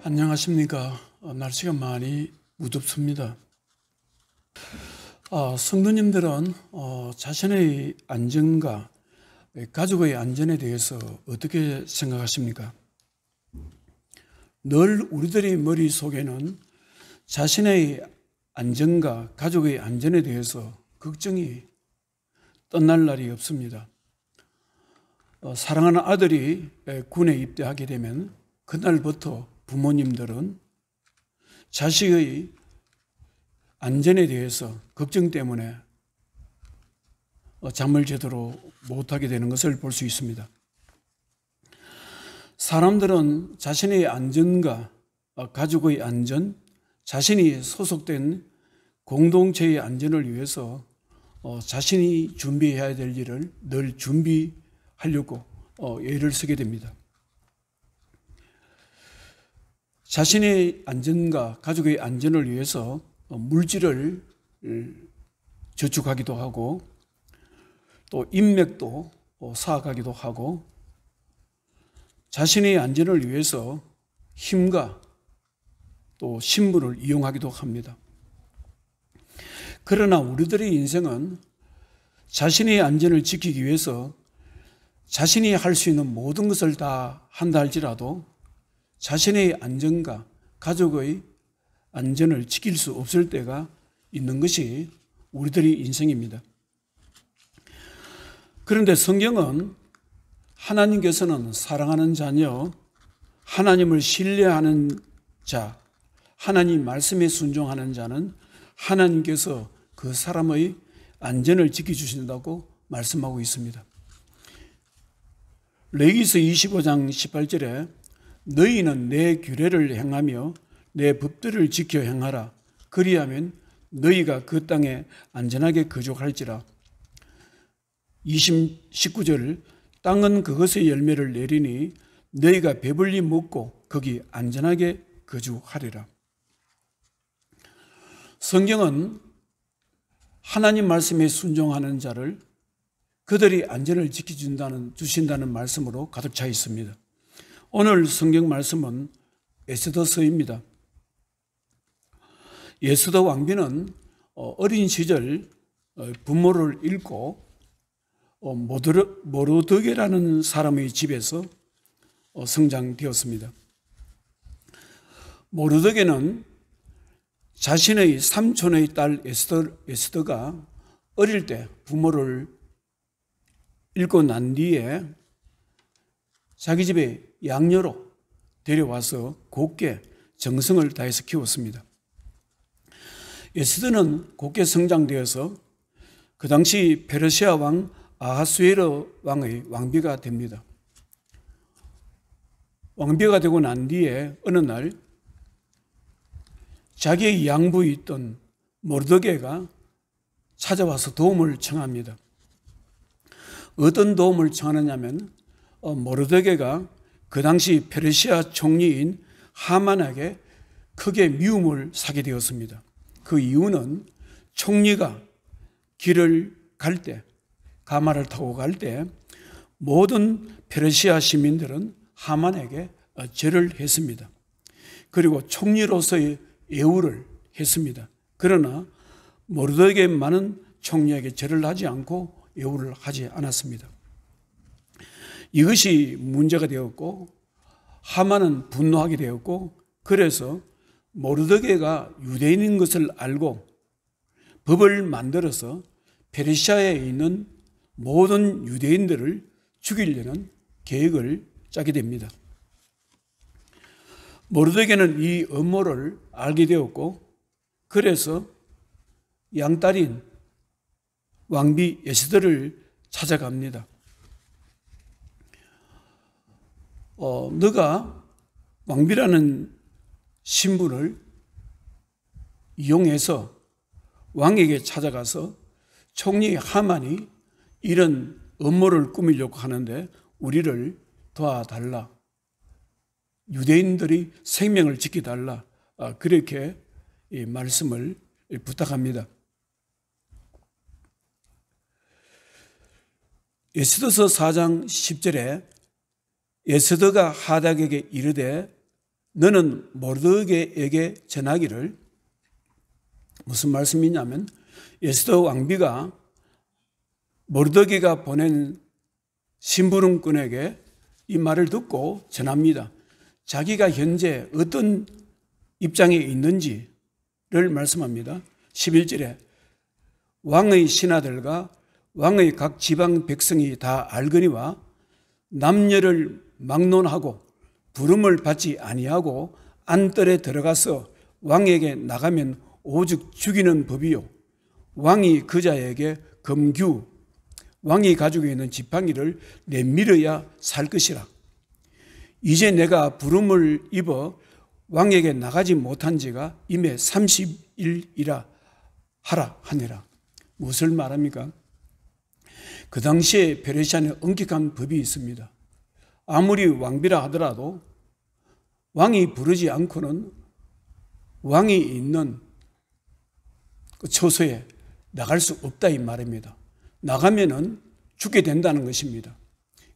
안녕하십니까. 날씨가 많이 무덥습니다. 성도님들은 자신의 안전과 가족의 안전에 대해서 어떻게 생각하십니까? 늘 우리들의 머릿속에는 자신의 안전과 가족의 안전에 대해서 걱정이 떠날 날이 없습니다. 사랑하는 아들이 군에 입대하게 되면 그날부터 부모님들은 자식의 안전에 대해서 걱정 때문에 잠을 제대로 못하게 되는 것을 볼 수 있습니다. 사람들은 자신의 안전과 가족의 안전, 자신이 소속된 공동체의 안전을 위해서 자신이 준비해야 될 일을 늘 준비하려고 애를 쓰게 됩니다. 자신의 안전과 가족의 안전을 위해서 물질을 저축하기도 하고 또 인맥도 쌓아가기도 하고 자신의 안전을 위해서 힘과 또 신분을 이용하기도 합니다. 그러나 우리들의 인생은 자신의 안전을 지키기 위해서 자신이 할 수 있는 모든 것을 다 한다 할지라도 자신의 안전과 가족의 안전을 지킬 수 없을 때가 있는 것이 우리들의 인생입니다. 그런데 성경은 하나님께서는 사랑하는 자녀, 하나님을 신뢰하는 자, 하나님 말씀에 순종하는 자는 하나님께서 그 사람의 안전을 지켜주신다고 말씀하고 있습니다. 레위기서 25장 18절에 너희는 내 규례를 행하며 내 법들을 지켜 행하라. 그리하면 너희가 그 땅에 안전하게 거주할지라. 19절 땅은 그것의 열매를 내리니 너희가 배불리 먹고 거기 안전하게 거주하리라. 성경은 하나님 말씀에 순종하는 자를 그들이 안전을 주신다는 말씀으로 가득 차 있습니다. 오늘 성경 말씀은 에스더서입니다. 에스더 왕비는 어린 시절 부모를 잃고 모르드게라는 사람의 집에서 성장되었습니다. 모르드게는 자신의 삼촌의 딸 에스더가 어릴 때 부모를 잃고 난 뒤에 자기 집에 양녀로 데려와서 곱게 정성을 다해서 키웠습니다. 에스더는 곱게 성장되어서 그 당시 페르시아 왕 아하수에로 왕의 왕비가 됩니다. 왕비가 되고 난 뒤에 어느 날 자기의 양부에 있던 모르드게가 찾아와서 도움을 청합니다. 어떤 도움을 청하느냐면 모르드게가 그 당시 페르시아 총리인 하만에게 크게 미움을 사게 되었습니다. 그 이유는 총리가 길을 갈 때, 가마를 타고 갈 때 모든 페르시아 시민들은 하만에게 절을 했습니다. 그리고 총리로서의 예우를 했습니다. 그러나 모르드게만은 총리에게 절을 하지 않고 예우를 하지 않았습니다. 이것이 문제가 되었고 하만은 분노하게 되었고 그래서 모르드게가 유대인인 것을 알고 법을 만들어서 페르시아에 있는 모든 유대인들을 죽이려는 계획을 짜게 됩니다. 모르드게는 이 음모를 알게 되었고 그래서 양딸인 왕비 에스더를 찾아갑니다. 너가 왕비라는 신분을 이용해서 왕에게 찾아가서 총리 하만이 이런 음모를 꾸미려고 하는데 우리를 도와달라. 유대인들이 생명을 지켜달라. 그렇게 말씀을 부탁합니다. 에스더서 4장 10절에 에스더가 하닥에게 이르되 너는 모르드게에게 전하기를, 무슨 말씀이냐면 에스더 왕비가 모르드게가 보낸 심부름꾼에게 이 말을 듣고 전합니다. 자기가 현재 어떤 입장에 있는지를 말씀합니다. 11절에 왕의 신하들과 왕의 각 지방 백성이 다 알거니와 남녀를 막론하고 부름을 받지 아니하고 안뜰에 들어가서 왕에게 나가면 오직 죽이는 법이요, 왕이 그자에게 검규, 왕이 가지고 있는 지팡이를 내밀어야 살 것이라. 이제 내가 부름을 입어 왕에게 나가지 못한 지가 이미 30일이라 하라 하니라. 무엇을 말합니까? 그 당시에 페르시아는 엄격한 법이 있습니다. 아무리 왕비라 하더라도 왕이 부르지 않고는 왕이 있는 그 처소에 나갈 수 없다 이 말입니다. 나가면은 죽게 된다는 것입니다.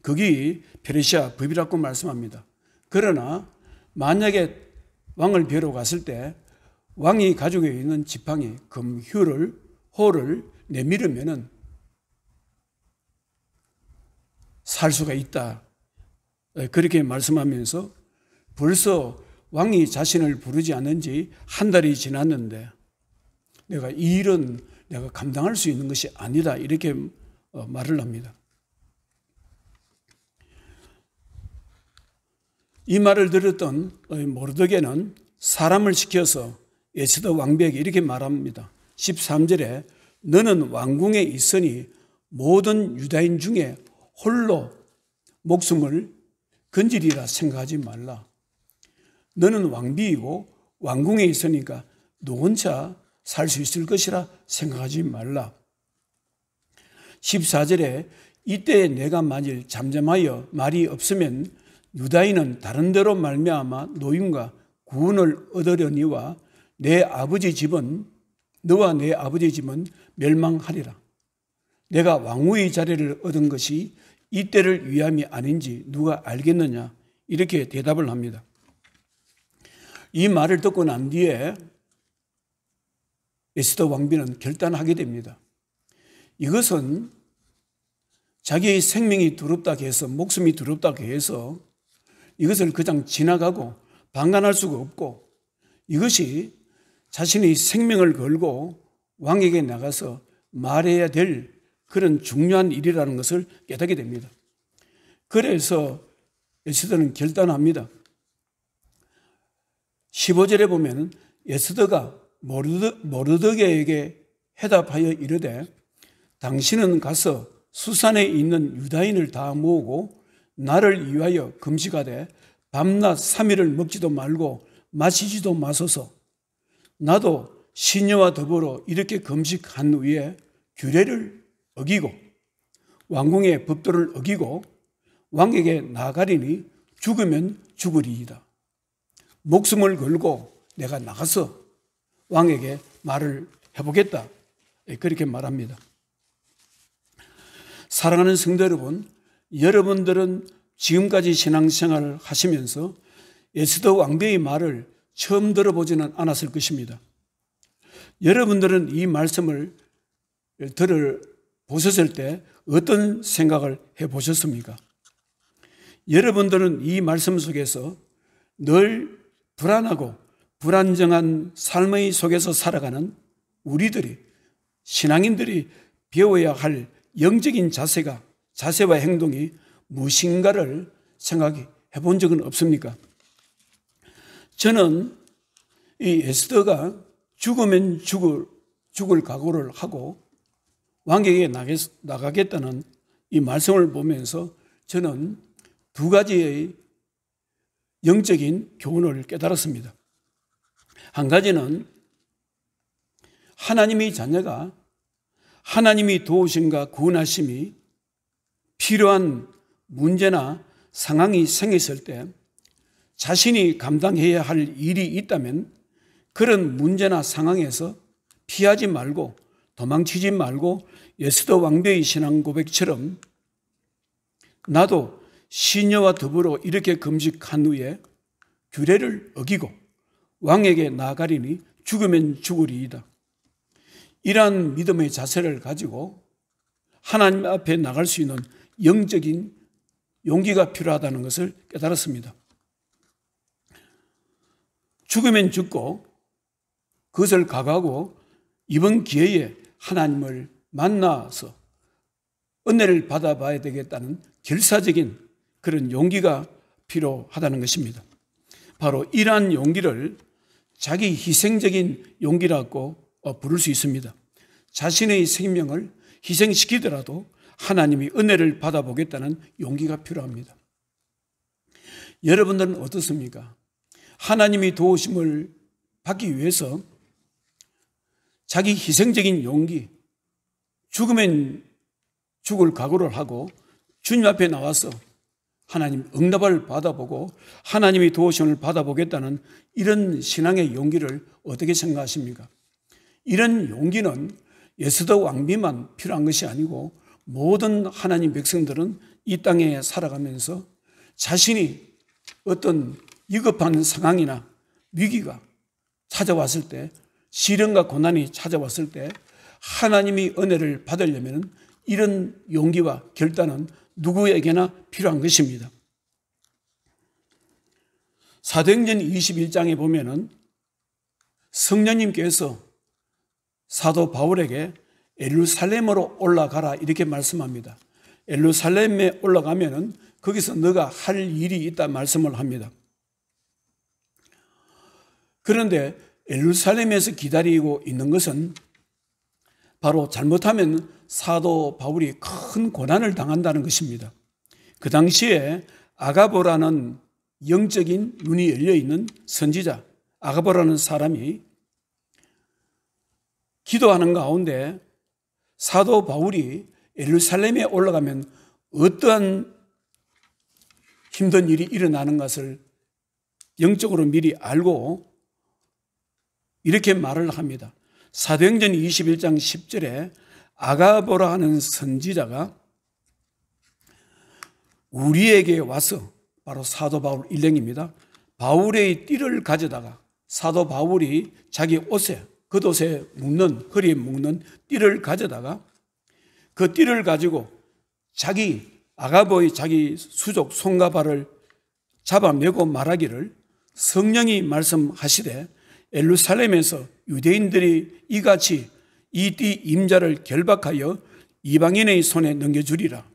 그게 페르시아 법이라고 말씀합니다. 그러나 만약에 왕을 뵈러 갔을 때 왕이 가지고 있는 지팡이, 검효를, 호를 내밀으면은 살 수가 있다. 그렇게 말씀하면서 벌써 왕이 자신을 부르지 않은 지 한 달이 지났는데 내가 이 일은 내가 감당할 수 있는 것이 아니다. 이렇게 말을 합니다. 이 말을 들었던 모르드게는 사람을 시켜서 에스더 왕비에게 이렇게 말합니다. 13절에 너는 왕궁에 있으니 모든 유다인 중에 홀로 목숨을 건지리라 생각하지 말라. 너는 왕비이고 왕궁에 있으니까 너 혼자 살 수 있을 것이라 생각하지 말라. 14절에 이때 내가 만일 잠잠하여 말이 없으면 유다인은 다른 데로 말미암아 노임과 구원을 얻으려니와 내 아버지 집은 너와 내 아버지 집은 멸망하리라. 내가 왕후의 자리를 얻은 것이 이때를 위함이 아닌지 누가 알겠느냐? 이렇게 대답을 합니다. 이 말을 듣고 난 뒤에 에스더 왕비는 결단하게 됩니다. 이것은 자기의 생명이 두렵다고 해서, 목숨이 두렵다고 해서 이것을 그냥 지나가고 방관할 수가 없고, 이것이 자신의 생명을 걸고 왕에게 나가서 말해야 될 그런 중요한 일이라는 것을 깨닫게 됩니다. 그래서 에스더는 결단합니다. 15절에 보면 에스더가 모르드게에게 해답하여 이르되 당신은 가서 수산에 있는 유다인을 다 모으고 나를 위하여 금식하되 밤낮 3일을 먹지도 말고 마시지도 마소서. 나도 시녀와 더불어 이렇게 금식한 후에 규례를 어기고 왕궁의 법도를 어기고 왕에게 나가리니 죽으면 죽으리이다. 목숨을 걸고 내가 나가서 왕에게 말을 해보겠다. 그렇게 말합니다. 사랑하는 성도 여러분, 여러분들은 지금까지 신앙생활을 하시면서 에스더 왕비의 말을 처음 들어보지는 않았을 것입니다. 여러분들은 이 말씀을 들어보셨을 때 어떤 생각을 해보셨습니까? 여러분들은 이 말씀 속에서 늘 불안하고 불안정한 삶의 속에서 살아가는 우리들이, 신앙인들이 배워야 할 영적인 자세와 행동이 무엇인가를 생각해 본 적은 없습니까? 저는 이 에스더가 죽으면 죽을 각오를 하고 왕에게 나가겠다는 이 말씀을 보면서 저는 두 가지의 영적인 교훈을 깨달았습니다. 한 가지는 하나님의 자녀가 하나님이 도우심과 구원하심이 필요한 문제나 상황이 생겼을 때 자신이 감당해야 할 일이 있다면 그런 문제나 상황에서 피하지 말고 도망치지 말고 에스더 왕비의 신앙 고백처럼 나도 시녀와 더불어 이렇게 금식한 후에 규례를 어기고 왕에게 나아가리니 죽으면 죽으리이다. 이러한 믿음의 자세를 가지고 하나님 앞에 나갈 수 있는 영적인 용기가 필요하다는 것을 깨달았습니다. 죽으면 죽고 그것을 각오하고 이번 기회에 하나님을 만나서 은혜를 받아봐야 되겠다는 결사적인 그런 용기가 필요하다는 것입니다. 바로 이러한 용기를 자기 희생적인 용기라고 부를 수 있습니다. 자신의 생명을 희생시키더라도 하나님이 은혜를 받아보겠다는 용기가 필요합니다. 여러분들은 어떻습니까? 하나님이 도우심을 받기 위해서 자기 희생적인 용기, 죽으면 죽을 각오를 하고 주님 앞에 나와서 하나님 응답을 받아보고 하나님이 도우심을 받아보겠다는 이런 신앙의 용기를 어떻게 생각하십니까? 이런 용기는 예수도 왕비만 필요한 것이 아니고 모든 하나님 백성들은 이 땅에 살아가면서 자신이 어떤 위급한 상황이나 위기가 찾아왔을 때, 시련과 고난이 찾아왔을 때 하나님이 은혜를 받으려면 이런 용기와 결단은 누구에게나 필요한 것입니다. 사도행전 21장에 보면은 성령님께서 사도 바울에게 예루살렘으로 올라가라 이렇게 말씀합니다. 예루살렘에 올라가면은 거기서 너가 할 일이 있다 말씀을 합니다. 그런데 예루살렘에서 기다리고 있는 것은 바로 잘못하면 사도 바울이 큰 고난을 당한다는 것입니다. 그 당시에 아가보라는 영적인 눈이 열려있는 선지자, 아가보라는 사람이 기도하는 가운데 사도 바울이 예루살렘에 올라가면 어떠한 힘든 일이 일어나는 것을 영적으로 미리 알고 이렇게 말을 합니다. 사도행전 21장 10절에 아가보라 하는 선지자가 우리에게 와서, 바로 사도 바울 일행입니다. 바울의 띠를 가져다가 사도 바울이 자기 옷에, 겉옷에 묶는, 허리에 묶는 띠를 가져다가 그 띠를 가지고 자기 아가보의 자기 수족 손과 발을 잡아매고 말하기를 성령이 말씀하시되 예루살렘에서 유대인들이 이같이 이 띠 임자를 결박하여 이방인의 손에 넘겨주리라.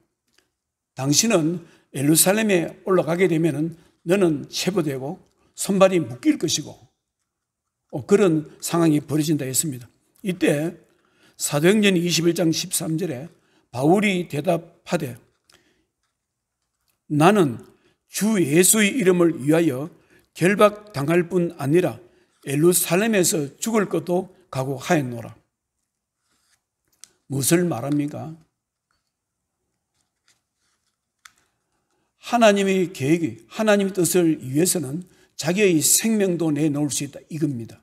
당신은 예루살렘에 올라가게 되면 너는 체포되고 손발이 묶일 것이고 그런 상황이 벌어진다 했습니다. 이때 사도행전 21장 13절에 바울이 대답하되 나는 주 예수의 이름을 위하여 결박당할 뿐 아니라 예루살렘에서 죽을 것도 각오하였노라. 무엇을 말합니까? 하나님의 계획이, 하나님의 뜻을 위해서는 자기의 생명도 내놓을 수 있다 이겁니다.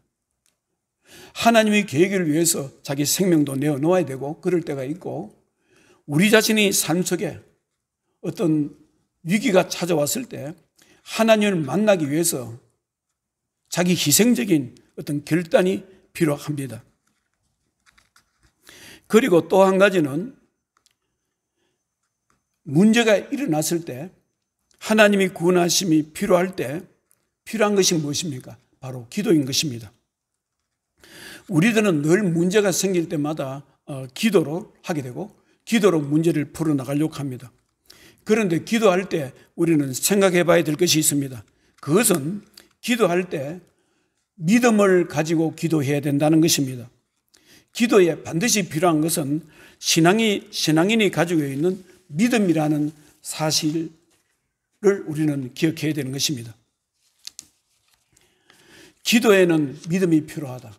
하나님의 계획을 위해서 자기 생명도 내어놓아야 되고 그럴 때가 있고, 우리 자신이 삶 속에 어떤 위기가 찾아왔을 때 하나님을 만나기 위해서 자기 희생적인 어떤 결단이 필요합니다. 그리고 또 한 가지는 문제가 일어났을 때 하나님이 구원하심이 필요할 때 필요한 것이 무엇입니까? 바로 기도인 것입니다. 우리들은 늘 문제가 생길 때마다 기도로 하게 되고 기도로 문제를 풀어나가려고 합니다. 그런데 기도할 때 우리는 생각해 봐야 될 것이 있습니다. 그것은 기도할 때 믿음을 가지고 기도해야 된다는 것입니다. 기도에 반드시 필요한 것은 신앙인이 가지고 있는 믿음이라는 사실을 우리는 기억해야 되는 것입니다. 기도에는 믿음이 필요하다.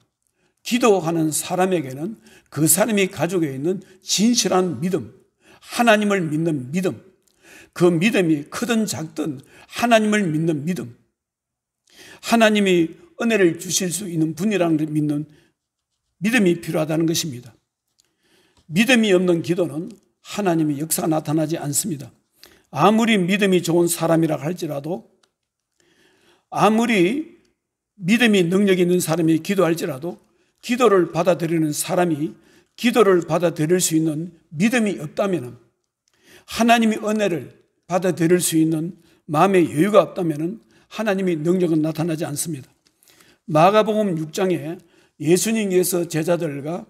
기도하는 사람에게는 그 사람이 가지고 있는 진실한 믿음, 하나님을 믿는 믿음, 그 믿음이 크든 작든 하나님을 믿는 믿음, 하나님이 은혜를 주실 수 있는 분이라는 걸 믿는 믿음이 필요하다는 것입니다. 믿음이 없는 기도는 하나님의 역사가 나타나지 않습니다. 아무리 믿음이 좋은 사람이라 할지라도 아무리 믿음이 능력 있는 사람이 기도할지라도 기도를 받아들이는 사람이 기도를 받아들일 수 있는 믿음이 없다면, 하나님의 은혜를 받아들일 수 있는 마음의 여유가 없다면 하나님의 능력은 나타나지 않습니다. 마가복음 6장에 예수님께서 제자들과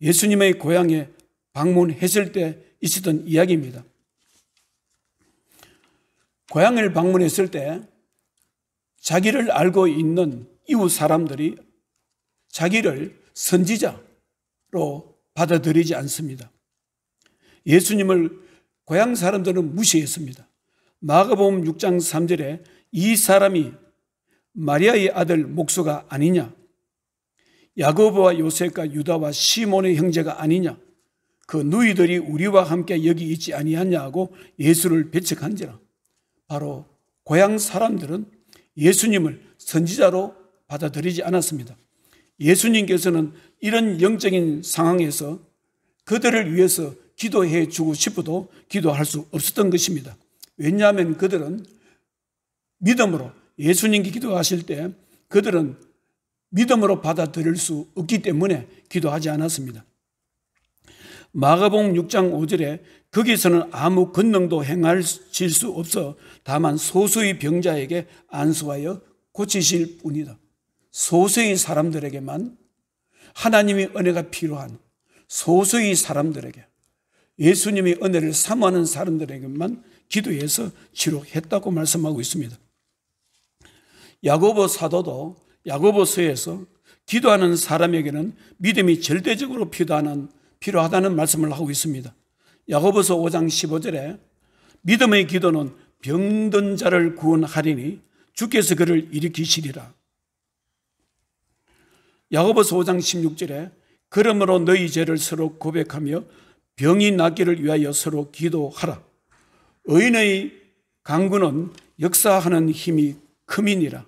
예수님의 고향에 방문했을 때 있었던 이야기입니다. 고향을 방문했을 때 자기를 알고 있는 이웃 사람들이 자기를 선지자로 받아들이지 않습니다. 예수님을 고향 사람들은 무시했습니다. 마가복음 6장 3절에 이 사람이 마리아의 아들 목수가 아니냐, 야고보와 요셉과 유다와 시몬의 형제가 아니냐, 그 누이들이 우리와 함께 여기 있지 아니하냐 하고 예수를 배척한지라. 바로 고향 사람들은 예수님을 선지자로 받아들이지 않았습니다. 예수님께서는 이런 영적인 상황에서 그들을 위해서 기도해 주고 싶어도 기도할 수 없었던 것입니다. 왜냐하면 그들은 믿음으로 예수님께 기도하실 때 그들은 믿음으로 받아들일 수 없기 때문에 기도하지 않았습니다. 마가복음 6장 5절에 거기서는 아무 권능도 행하실 수 없어 다만 소수의 병자에게 안수하여 고치실 뿐이다. 소수의 사람들에게만, 하나님의 은혜가 필요한 소수의 사람들에게, 예수님의 은혜를 사모하는 사람들에게만 기도해서 치료했다고 말씀하고 있습니다. 야고보 사도도 야고보서에서 기도하는 사람에게는 믿음이 절대적으로 필요하다는 말씀을 하고 있습니다. 야고보서 5장 15절에 믿음의 기도는 병든 자를 구원하리니 주께서 그를 일으키시리라. 야고보서 5장 16절에 그러므로 너희 죄를 서로 고백하며 병이 낫기를 위하여 서로 기도하라. 의인의 강구는 역사하는 힘이 큼이니라.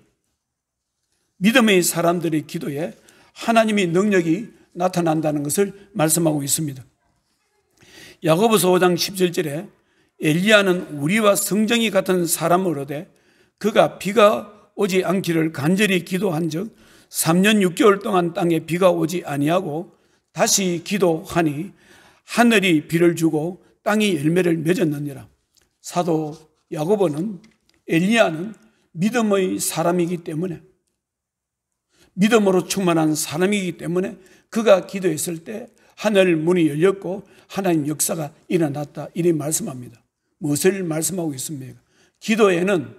믿음의 사람들의 기도에 하나님의 능력이 나타난다는 것을 말씀하고 있습니다. 야고보서 5장 17절에 엘리야는 우리와 성정이 같은 사람으로되 그가 비가 오지 않기를 간절히 기도한 적 3년 6개월 동안 땅에 비가 오지 아니하고 다시 기도하니 하늘이 비를 주고 땅이 열매를 맺었느니라. 사도 야고보는 엘리야는 믿음의 사람이기 때문에, 믿음으로 충만한 사람이기 때문에 그가 기도했을 때 하늘 문이 열렸고 하나님 역사가 일어났다, 이리 말씀합니다. 무엇을 말씀하고 있습니까? 기도에는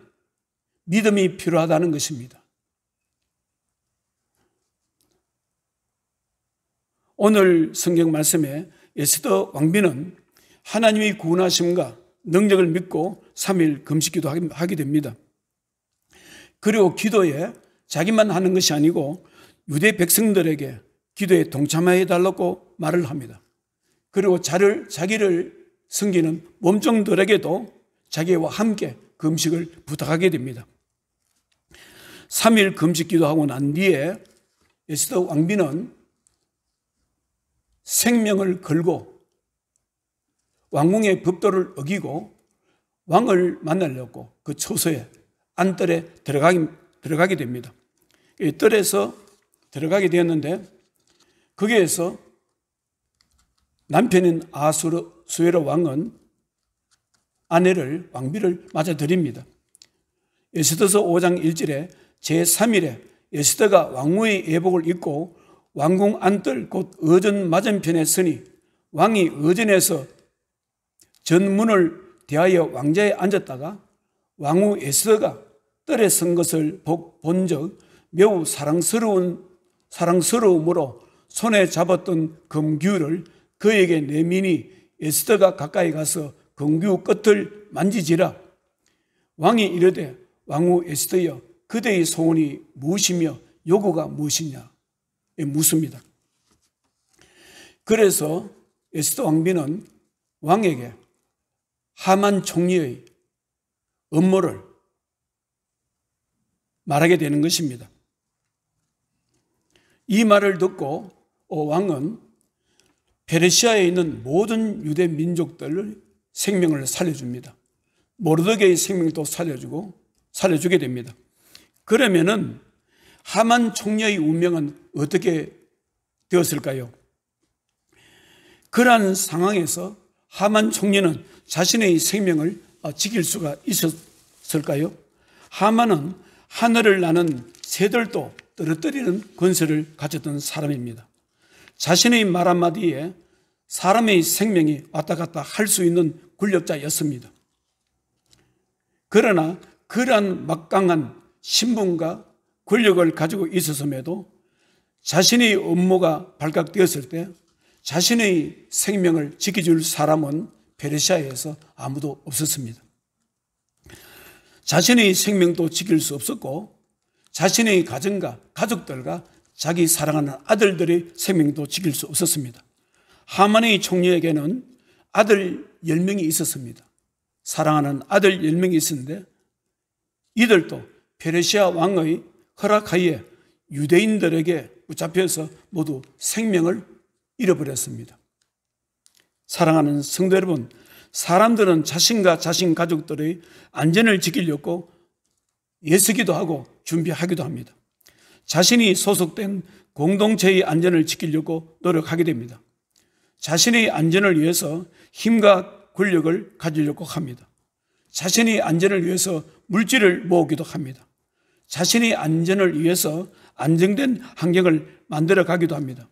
믿음이 필요하다는 것입니다. 오늘 성경 말씀에 에스더 왕비는 하나님의 구원하심과 능력을 믿고 3일 금식기도 하게 됩니다. 그리고 기도에 자기만 하는 것이 아니고 유대 백성들에게 기도에 동참해 달라고 말을 합니다. 그리고 자기를 섬기는 몸종들에게도 자기와 함께 금식을 부탁하게 됩니다. 3일 금식 기도하고 난 뒤에 에스더 왕비는 생명을 걸고 왕궁의 법도를 어기고 왕을 만나려고 그 초소에 안뜰에 들어가게 됩니다. 이 뜰에서 들어가게 되었는데 거기에서 남편인 아수에로 왕은 아내를, 왕비를 맞아들입니다. 에스더서 5장 1절에 제3일에 에스더가 왕후의 예복을 입고 왕궁 안뜰 곧 어전 맞은편에 서니 왕이 어전에서 전문을 대하여 왕자에 앉았다가 왕후 에스더가 뜰에 선 것을 본 적 매우 사랑스러움으로 손에 잡았던 금규를 그에게 내미니 에스더가 가까이 가서 금규 끝을 만지지라. 왕이 이르되 왕후 에스더여 그대의 소원이 무엇이며 요구가 무엇이냐 묻습니다. 그래서 에스더 왕비는 왕에게 하만 총리의 음모를 말하게 되는 것입니다. 이 말을 듣고 왕은 페르시아에 있는 모든 유대 민족들을 생명을 살려줍니다. 모르드게의 생명도 살려주고 살려주게 됩니다. 그러면은 하만 총리의 운명은 어떻게 되었을까요? 그러한 상황에서 하만 총리는 자신의 생명을 지킬 수가 있었을까요? 하만은 하늘을 나는 새들도 떨어뜨리는 권세를 가졌던 사람입니다. 자신의 말 한마디에 사람의 생명이 왔다 갔다 할 수 있는 권력자였습니다. 그러나 그러한 막강한 신분과 권력을 가지고 있었음에도 자신의 업무가 발각되었을 때 자신의 생명을 지켜줄 사람은 페르시아에서 아무도 없었습니다. 자신의 생명도 지킬 수 없었고 자신의 가정과 가족들과 자기 사랑하는 아들들의 생명도 지킬 수 없었습니다. 하만의 총리에게는 아들 10명이 있었습니다. 사랑하는 아들 10명이 있었는데 이들도 페르시아 왕의 허락하에 유대인들에게 붙잡혀서 모두 생명을 잃어버렸습니다. 사랑하는 성도 여러분, 사람들은 자신과 자신 가족들의 안전을 지키려고 애쓰기도 하고 준비하기도 합니다. 자신이 소속된 공동체의 안전을 지키려고 노력하게 됩니다. 자신의 안전을 위해서 힘과 권력을 가지려고 합니다. 자신의 안전을 위해서 물질을 모으기도 합니다. 자신의 안전을 위해서 안정된 환경을 만들어 가기도 합니다.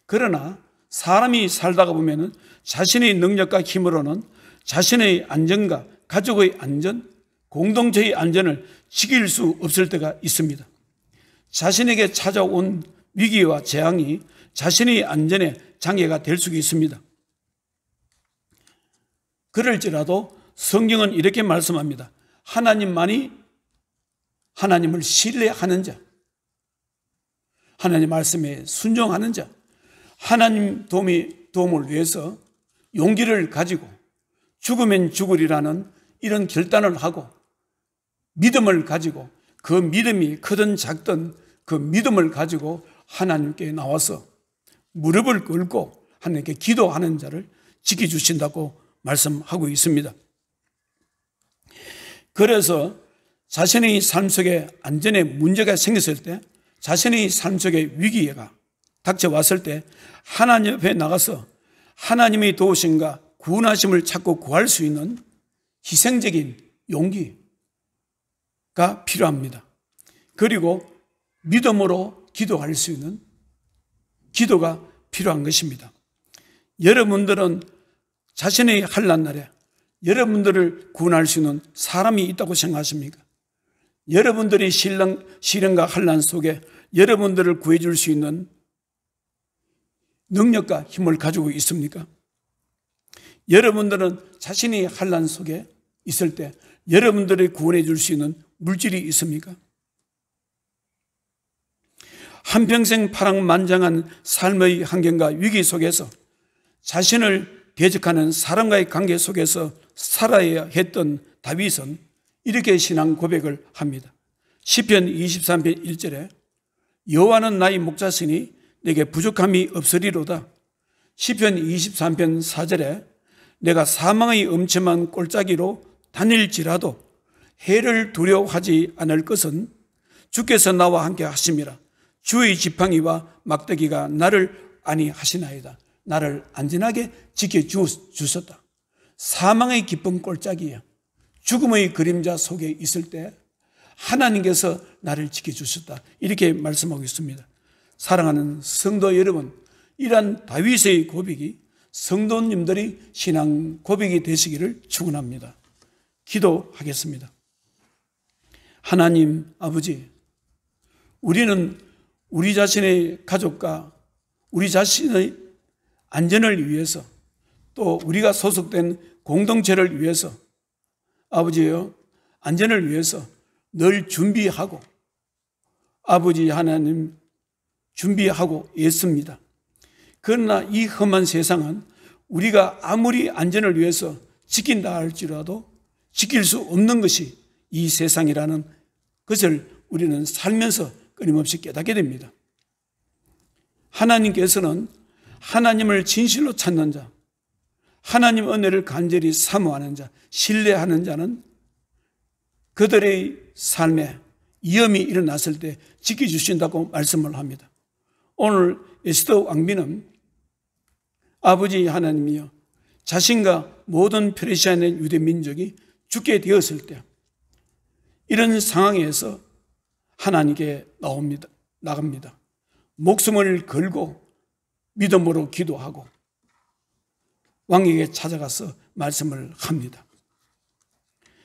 그러나 사람이 살다가 보면 자신의 능력과 힘으로는 자신의 안전과 가족의 안전, 공동체의 안전을 지킬 수 없을 때가 있습니다. 자신에게 찾아온 위기와 재앙이 자신의 안전에 장애가 될 수 있습니다. 그럴지라도 성경은 이렇게 말씀합니다. 하나님만이 하나님을 신뢰하는 자, 하나님 말씀에 순종하는 자, 하나님 도움을 위해서 용기를 가지고 죽으면 죽으리라는 이런 결단을 하고 믿음을 가지고 그 믿음이 크든 작든 그 믿음을 가지고 하나님께 나와서 무릎을 꿇고 하나님께 기도하는 자를 지켜주신다고 말씀하고 있습니다. 그래서 자신의 삶 속에 안전에 문제가 생겼을 때, 자신의 삶 속에 위기가 닥쳐왔을 때 하나님 앞에 나가서 하나님의 도우심과 구원하심을 찾고 구할 수 있는 희생적인 용기가 필요합니다. 그리고 믿음으로 기도할 수 있는 기도가 필요한 것입니다. 여러분들은 자신의 환난 날에 여러분들을 구원할 수 있는 사람이 있다고 생각하십니까? 여러분들이 시련과 환난 속에 여러분들을 구해줄 수 있는 능력과 힘을 가지고 있습니까? 여러분들은 자신이 환난 속에 있을 때 여러분들을 구원해 줄 수 있는 물질이 있습니까? 한평생 파랑만장한 삶의 환경과 위기 속에서 자신을 대적하는 사람과의 관계 속에서 살아야 했던 다윗은 이렇게 신앙 고백을 합니다. 시편 23편 1절에 여호와는 나의 목자시니 내게 부족함이 없으리로다. 시편 23편 4절에 내가 사망의 엄침한 골짜기로 다닐지라도 해를 두려워하지 않을 것은 주께서 나와 함께 하심이라. 주의 지팡이와 막대기가 나를 안위하시나이다. 나를 안전하게 지켜주셨다. 사망의 깊은 골짜기에 죽음의 그림자 속에 있을 때 하나님께서 나를 지켜주셨다. 이렇게 말씀하고 있습니다. 사랑하는 성도 여러분, 이러한 다윗의 고백이 성도님들이 신앙 고백이 되시기를 축원합니다. 기도하겠습니다. 하나님 아버지, 우리는 우리 자신의 가족과 우리 자신의 안전을 위해서 또 우리가 소속된 공동체를 위해서 아버지여 안전을 위해서 늘 준비하고 아버지 하나님 준비하고 애씁니다. 그러나 이 험한 세상은 우리가 아무리 안전을 위해서 지킨다 할지라도 지킬 수 없는 것이 이 세상이라는 것을 우리는 살면서 끊임없이 깨닫게 됩니다. 하나님께서는 하나님을 진실로 찾는 자, 하나님 은혜를 간절히 사모하는 자, 신뢰하는 자는 그들의 삶에 위험이 일어났을 때 지켜주신다고 말씀을 합니다. 오늘 에스더 왕비는 아버지 하나님이여 자신과 모든 페르시아에 있는 유대 민족이 죽게 되었을 때 이런 상황에서 하나님께 나갑니다. 목숨을 걸고 믿음으로 기도하고 왕에게 찾아가서 말씀을 합니다.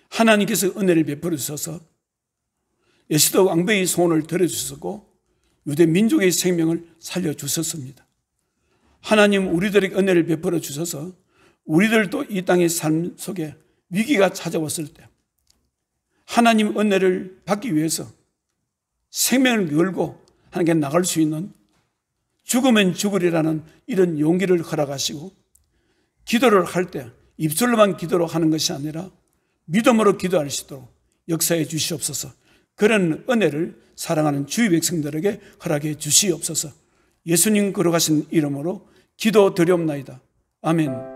하나님께서 은혜를 베풀어 주셔서 에스더 왕비의 소원을 들어주셨고 유대 민족의 생명을 살려주셨습니다. 하나님 우리들에게 은혜를 베풀어 주셔서 우리들도 이 땅의 삶 속에 위기가 찾아왔을 때 하나님 은혜를 받기 위해서 생명을 걸고 하나님께 나갈 수 있는 죽으면 죽으리라는 이런 용기를 허락하시고 기도를 할 때 입술로만 기도로 하는 것이 아니라 믿음으로 기도할 수 있도록 역사해 주시옵소서. 그런 은혜를 사랑하는 주의 백성들에게 허락해 주시옵소서. 예수님 걸어가신 이름으로 기도드리옵나이다. 아멘.